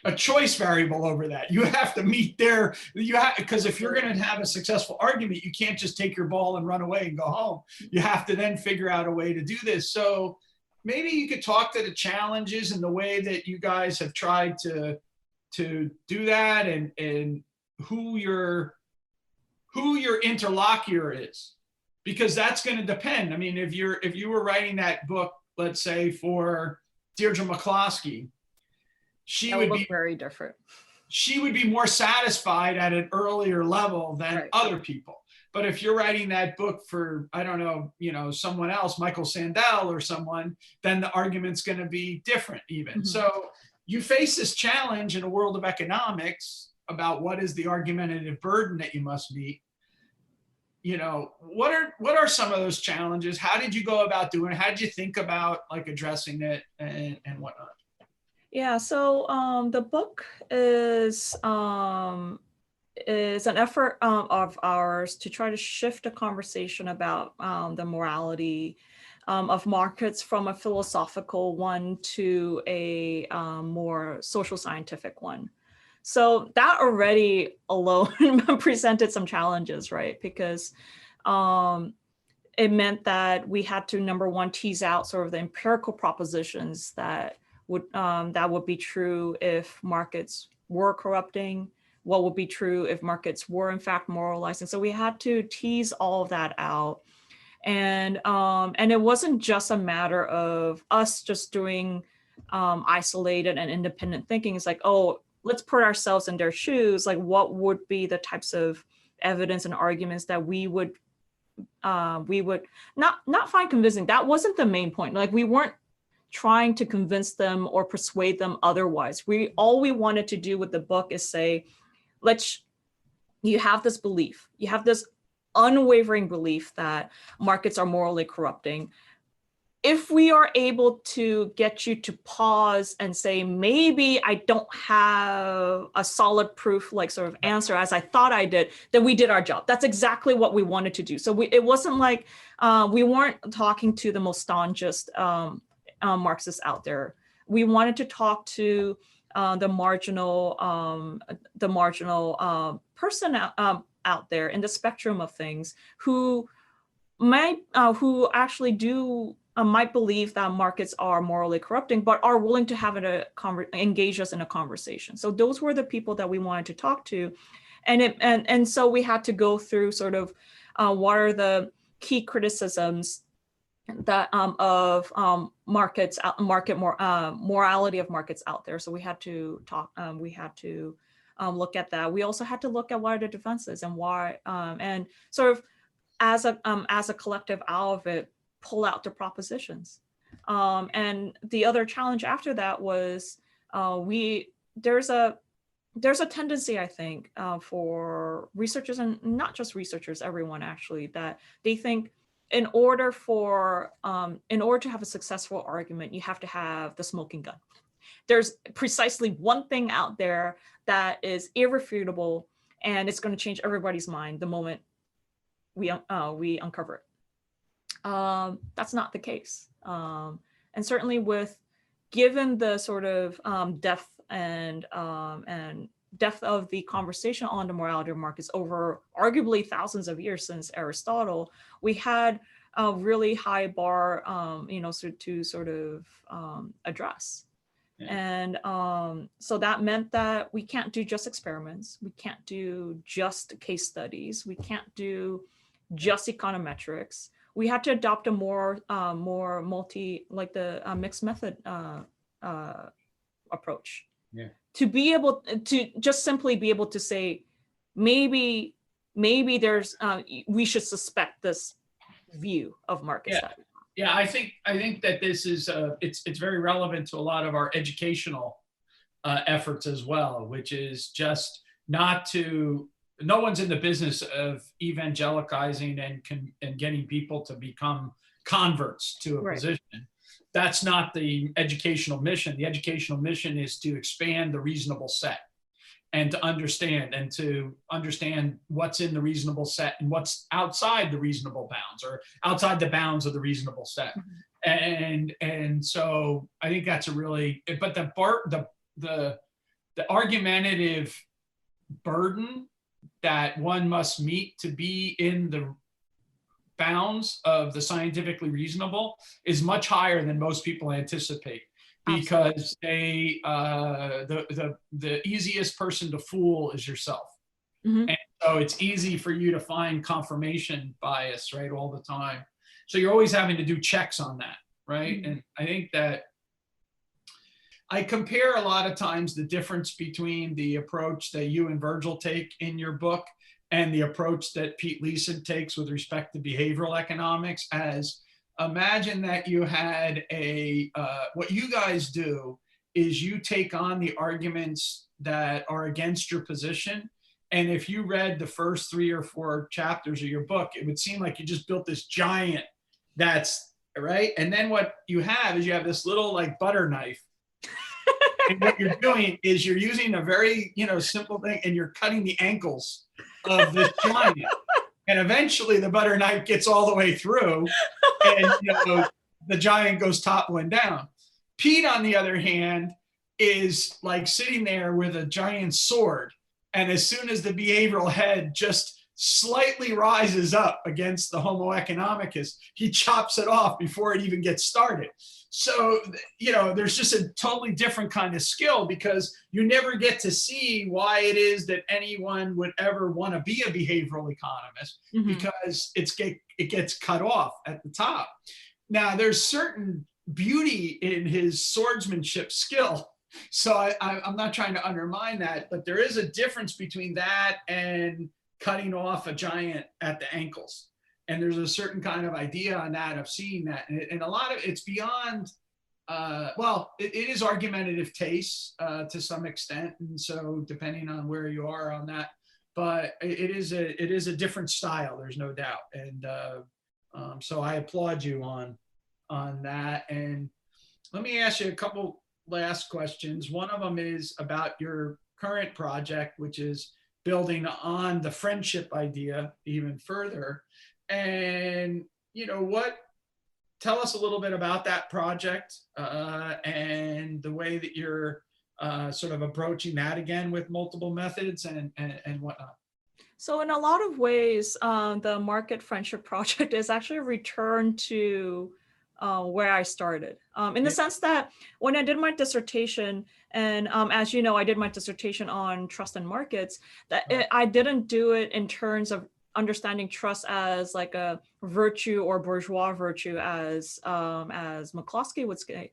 a choice variable over that. You have to meet because if you're going to have a successful argument, you can't just take your ball and run away and go home. You have to then figure out a way to do this. So maybe you could talk to the challenges and the way that you guys have tried to do that, and who your interlocutor is, because that's going to depend. I mean, if you were writing that book, let's say for Deirdre McCloskey, she would be very different. She would be more satisfied at an earlier level than other people. But if you're writing that book for, I don't know, someone else, Michael Sandel or someone, then the argument's going to be different even. So you face this challenge in a world of economics about what is the argumentative burden that you must meet. You know, what are some of those challenges? How did you go about doing it? How did you think about like addressing it and whatnot? Yeah, so the book is an effort of ours to try to shift the conversation about the morality of markets from a philosophical one to a more social scientific one. So that already alone presented some challenges, right? Because it meant that we had to, number one, tease out sort of the empirical propositions that would be true if markets were corrupting, what would be true if markets were in fact moralizing. So we had to tease all of that out. And it wasn't just a matter of us just doing isolated and independent thinking. It's like, oh, let's put ourselves in their shoes. Like, what would be the types of evidence and arguments that we would not find convincing? That wasn't the main point. Like, we weren't trying to convince them or persuade them otherwise. All we wanted to do with the book is say, you have this belief, you have this unwavering belief that markets are morally corrupting. If we are able to get you to pause and say, maybe I don't have a solid proof, like sort of answer as I thought I did, then we did our job. That's exactly what we wanted to do. So it wasn't like we weren't talking to the most staunchest Marxists out there. We wanted to talk to the marginal person out there in the spectrum of things who actually do might believe that markets are morally corrupting, but are willing to have engage us in a conversation. So those were the people that we wanted to talk to, and so we had to go through sort of what are the key criticisms that of markets, morality of markets out there. So we had to talk. We had to look at that. We also had to look at what are the defenses and why, and sort of as a collective out of it, pull out the propositions. And the other challenge after that was there's a tendency, I think, for researchers, and not just researchers, everyone actually, that they think in order to have a successful argument, you have to have the smoking gun. There's precisely one thing out there that is irrefutable, and it's going to change everybody's mind the moment we uncover it. That's not the case. And certainly given the sort of depth and depth of the conversation on the morality of markets over arguably thousands of years since Aristotle, we had a really high bar, to sort of address. Yeah. And so that meant that we can't do just experiments. We can't do just case studies. We can't do just econometrics. We had to adopt a more mixed method approach. Yeah. To be able to just simply be able to say, maybe there's we should suspect this view of market study. Yeah, I think that this is it's very relevant to a lot of our educational efforts as well, which is just no one's in the business of evangelicizing and getting people to become converts to a position. That's not the educational mission. The educational mission is to expand the reasonable set and to understand what's in the reasonable set and what's outside the reasonable bounds or outside the bounds of the reasonable set. Mm-hmm. And so I think that's but the argumentative burden that one must meet to be in the bounds of the scientifically reasonable is much higher than most people anticipate, because the easiest person to fool is yourself. Mm-hmm. And so it's easy for you to find confirmation bias, right, all the time. So you're always having to do checks on that, right? Mm-hmm. And I think that I compare a lot of times the difference between the approach that you and Virgil take in your book and the approach that Pete Leeson takes with respect to behavioral economics as, imagine that you had what you guys do is you take on the arguments that are against your position. And if you read the first 3 or 4 chapters of your book, it would seem like you just built this giant that's right. And then what you have is you have this little like butter knife. And what you're doing is you're using a very, simple thing, and you're cutting the ankles of this giant. And eventually the butter knife gets all the way through, and the giant goes toppling down. Pete, on the other hand, is like sitting there with a giant sword. And as soon as the behavioral head just slightly rises up against the Homo economicus, he chops it off before it even gets started. So, there's just a totally different kind of skill, because you never get to see why it is that anyone would ever want to be a behavioral economist, mm-hmm. because it gets cut off at the top. Now, there's certain beauty in his swordsmanship skill. So I'm not trying to undermine that, but there is a difference between that and cutting off a giant at the ankles. And there's a certain kind of idea on that, of seeing that. And a lot of it's beyond, well, it is argumentative taste to some extent. And so depending on where you are on that, but it is a different style, there's no doubt. And so I applaud you on that. And let me ask you a couple last questions. One of them is about your current project, which is building on the friendship idea even further. And, you know, tell us a little bit about that project and the way that you're sort of approaching that again with multiple methods and whatnot. So in a lot of ways, the Market Friendship Project is actually a return to where I started, in the sense that when I did my dissertation, and as you know, I did my dissertation on trust and markets, I didn't do it in terms of understanding trust as like a virtue or bourgeois virtue, as McCloskey would say.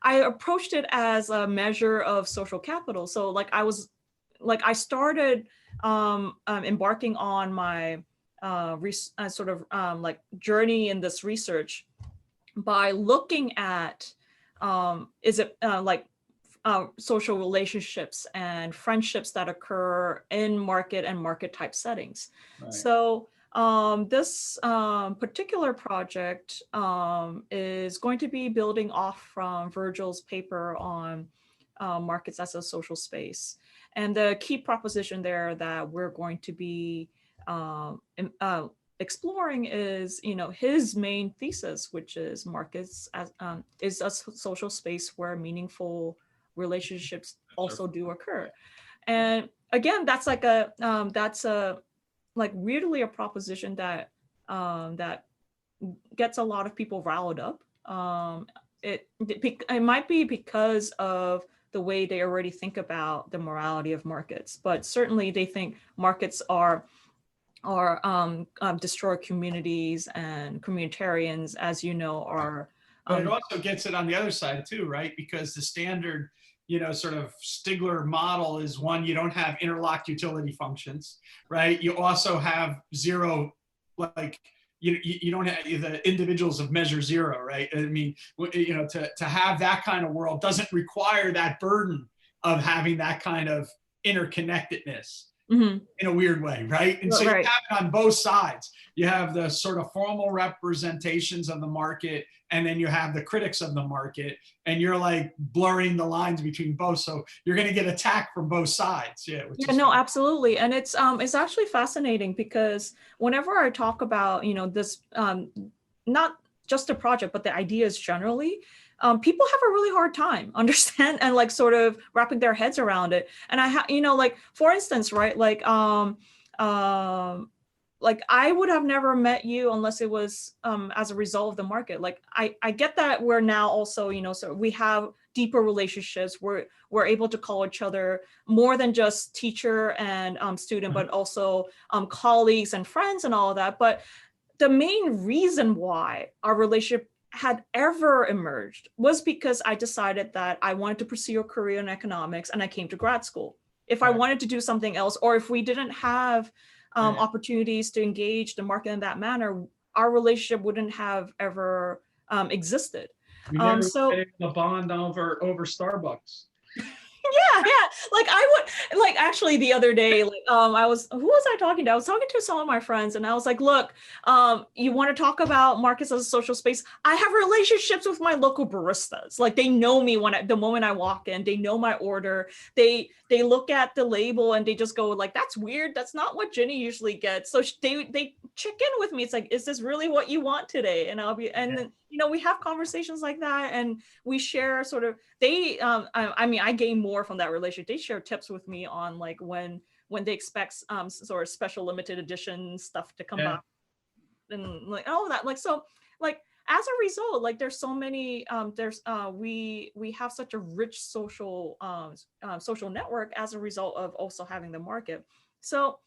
I approached it as a measure of social capital. So I started embarking on my sort of journey in this research by looking at social relationships and friendships that occur in market and market type settings. Right. So this particular project is going to be building off from Virgil's paper on markets as a social space. And the key proposition there that we're going to be exploring is, his main thesis, which is markets as is a social space where meaningful relationships also do occur. And again, that's weirdly a proposition that that gets a lot of people riled up. It might be because of the way they already think about the morality of markets, but certainly they think markets are destroy communities, and communitarians, as you know, are. But it also gets it on the other side too, right? Because the standard, sort of Stigler model is one, you don't have interlocked utility functions, right? You also have zero, like, you don't have the individuals of measure zero, right? I mean, to have that kind of world doesn't require that burden of having that kind of interconnectedness. Mm-hmm. In a weird way, right? And so right. You have it on both sides. You have the sort of formal representations of the market, and then you have the critics of the market, and you're like blurring the lines between both. So you're going to get attacked from both sides. Yeah. No, absolutely. And it's actually fascinating because whenever I talk about, this, not just the project, but the ideas generally, people have a really hard time understand and like sort of wrapping their heads around it. And like, for instance, right, like I would have never met you unless it was as a result of the market. Like I get that we're now also, so we have deeper relationships. We're able to call each other more than just teacher and student, but also colleagues and friends and all of that. But the main reason why our relationship had ever emerged was because I decided that I wanted to pursue a career in economics, and I came to grad school. If I wanted to do something else, or if we didn't have opportunities to engage the market in that manner, our relationship wouldn't have ever existed. We never made a bond over Starbucks. Yeah. Like I would, like actually the other day, like who was I talking to? I was talking to some of my friends, and I was like, look, you want to talk about markets as a social space? I have relationships with my local baristas. Like they know me the moment I walk in, they know my order. They look at the label and they just go like, that's weird. That's not what Ginny usually gets. So they check in with me. It's like, is this really what you want today? And then, we have conversations like that, and we share sort of, I gain more from that relationship. They share tips with me on like when they expect sort of special limited edition stuff to come back, and like all that. Like, so like as a result, like there's so many, we have such a rich social network as a result of also having the market. So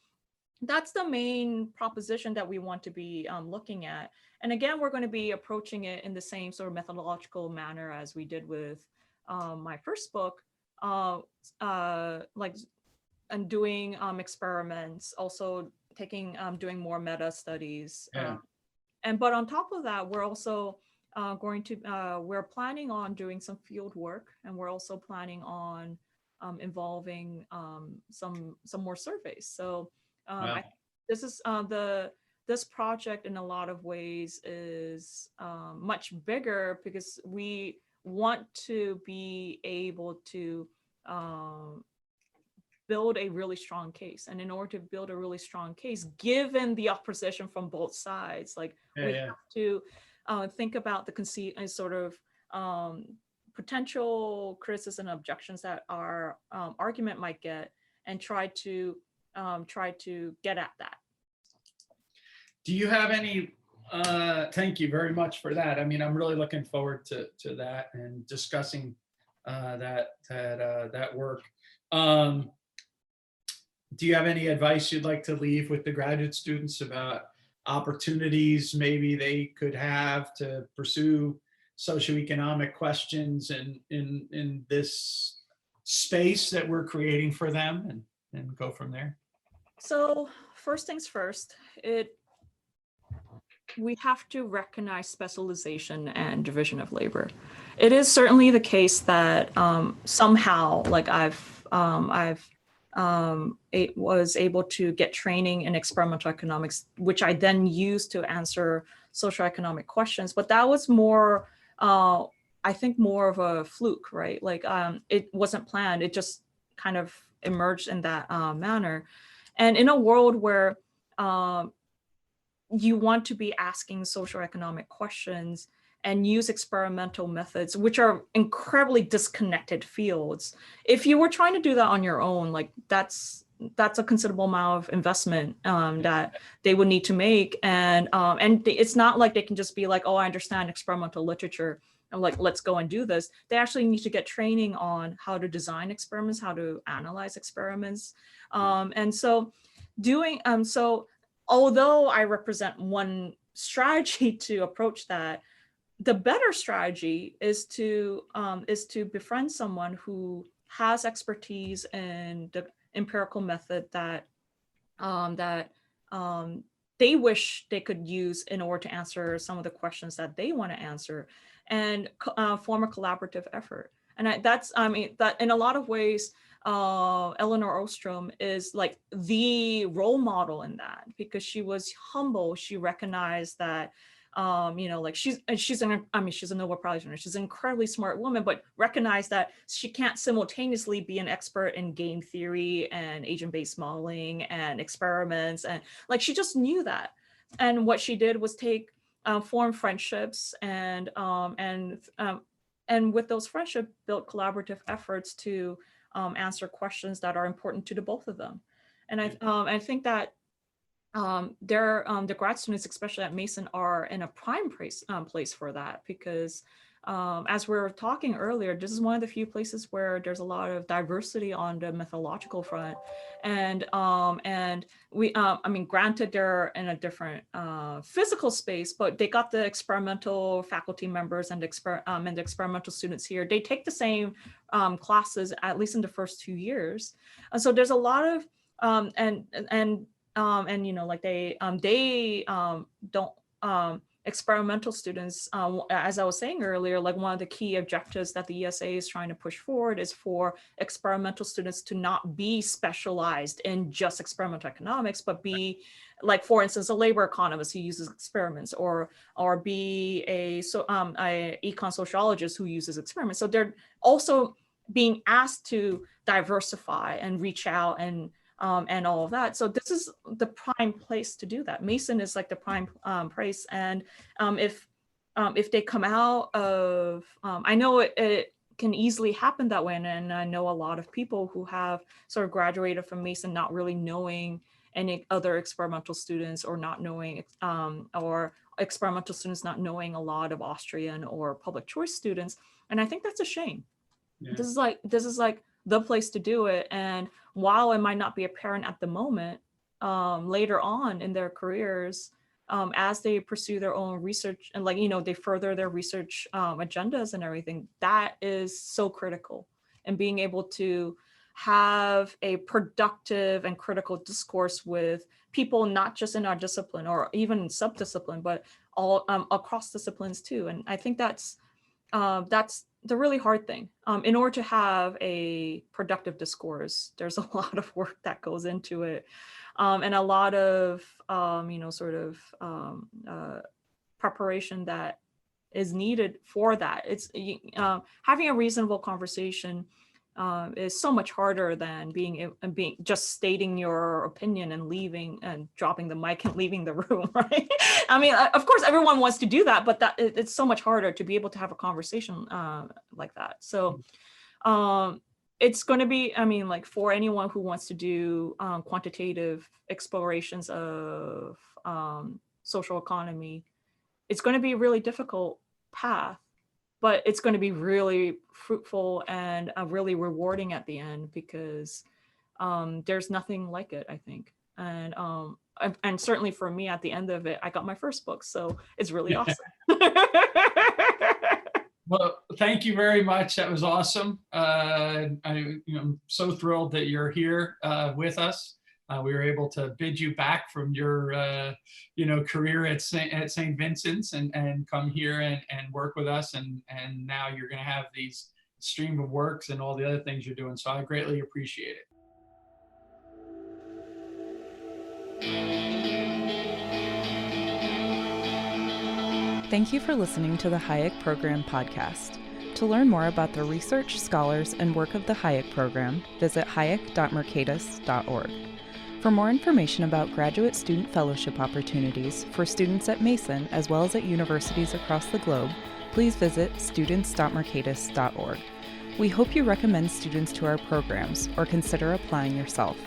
that's the main proposition that we want to be looking at. And again, we're going to be approaching it in the same sort of methodological manner as we did with my first book, like and doing experiments, also doing more meta studies. Yeah. But on top of that, we're also we're planning on doing some field work, and we're also planning on involving some more surveys. So Wow. this is this project in a lot of ways is much bigger because we want to be able to build a really strong case. And in order to build a really strong case, given the opposition from both sides, like Yeah, we yeah. have to think about the conceit and sort of potential criticism and objections that our argument might get, and try to get at that. Do you have any, thank you very much for that. I mean, I'm really looking forward to that and discussing that work. Do you have any advice you'd like to leave with the graduate students about opportunities maybe they could have to pursue socioeconomic questions in this space that we're creating for them, and go from there? So first things first, we have to recognize specialization and division of labor. It is certainly the case that somehow, like it was able to get training in experimental economics, which I then used to answer socioeconomic questions. But that was more, I think, more of a fluke, right? Like it wasn't planned. It just kind of emerged in that manner. And in a world where you want to be asking socioeconomic questions and use experimental methods, which are incredibly disconnected fields. If you were trying to do that on your own, like that's a considerable amount of investment that they would need to make. And it's not like they can just be like, oh, I understand experimental literature, and like, let's go and do this. They actually need to get training on how to design experiments, how to analyze experiments. And so although I represent one strategy to approach that, the better strategy is to befriend someone who has expertise in the empirical method that they wish they could use in order to answer some of the questions that they want to answer, and form a collaborative effort. And that in a lot of ways, Eleanor Ostrom is like the role model in that, because she was humble. She recognized that, like she's a Nobel Prize winner. She's an incredibly smart woman, but recognized that she can't simultaneously be an expert in game theory and agent-based modeling and experiments. And like, she just knew that. And what she did was form friendships and with those friendships, built collaborative efforts to answer questions that are important to the both of them. And I think that the grad students, especially at Mason, are in a prime place for that, because as we were talking earlier, this is one of the few places where there's a lot of diversity on the methodological front. And we, granted, they're in a different physical space, but they got the experimental faculty members and the experimental students here. They take the same classes, at least in the first 2 years. And so there's a lot of like they don't experimental students, as I was saying earlier, like one of the key objectives that the ESA is trying to push forward is for experimental students to not be specialized in just experimental economics, but be, like, for instance, a labor economist who uses experiments, or be a econ sociologist who uses experiments. So they're also being asked to diversify and reach out and all of that. So this is the prime place to do that. Mason is like the prime place. And if they come out of, I know it can easily happen that way. And I know a lot of people who have sort of graduated from Mason not really knowing any other experimental students, or not knowing, or experimental students not knowing a lot of Austrian or public choice students. And I think that's a shame. Yeah. This is like the place to do it. And while it might not be apparent at the moment, later on in their careers, as they pursue their own research and they further their research agendas and everything. That is so critical. And being able to have a productive and critical discourse with people, not just in our discipline or even sub-discipline, but all across disciplines too. And I think that's the really hard thing. In order to have a productive discourse, there's a lot of work that goes into it, and a lot of preparation that is needed for that. It's having a reasonable conversation is so much harder than being just stating your opinion and leaving and dropping the mic and leaving the room, right? I mean, of course, everyone wants to do that, but it's so much harder to be able to have a conversation like that. So it's going to be, I mean, like for anyone who wants to do quantitative explorations of social economy, it's going to be a really difficult path. But it's going to be really fruitful and really rewarding at the end, because there's nothing like it, I think. And certainly for me, at the end of it, I got my first book, so it's really awesome. Well, thank you very much. That was awesome. I'm so thrilled that you're here with us. We were able to bid you back from your, career at St. Vincent's and come here and work with us. And now you're going to have these stream of works and all the other things you're doing. So I greatly appreciate it. Thank you for listening to the Hayek Program podcast. To learn more about the research, scholars, and work of the Hayek Program, visit hayek.mercatus.org. For more information about graduate student fellowship opportunities for students at Mason as well as at universities across the globe, please visit students.mercatus.org. We hope you recommend students to our programs or consider applying yourself.